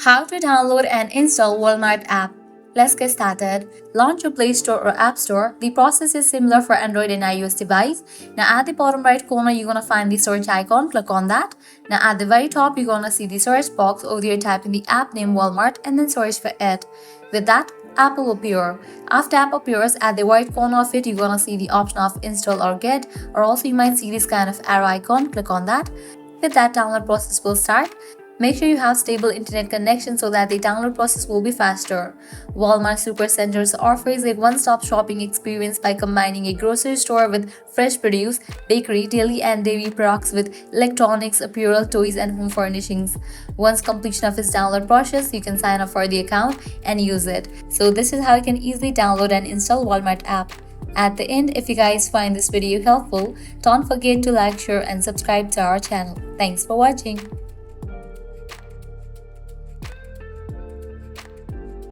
How to download and install Walmart app. Let's get started. Launch your Play Store or App Store. The process is similar for Android and iOS device. Now at the bottom right corner, you're gonna find the search icon. Click on that. Now at the very top, you're gonna see the search box. Over there, type in the app name Walmart and then search for it. With that, app will appear. After app appears, at the right corner of it, you're gonna see the option of install or get, or also you might see this kind of arrow icon. Click on that. With that, download process will start. Make sure you have stable internet connection so that the download process will be faster. Walmart Supercenters offers a one-stop shopping experience by combining a grocery store with fresh produce, bakery, daily and dairy products with electronics, apparel, toys, and home furnishings. Once completion of its download process, you can sign up for the account and use it. So this is how you can easily download and install Walmart app. At the end, if you guys find this video helpful, don't forget to like, share, and subscribe to our channel. Thanks for watching.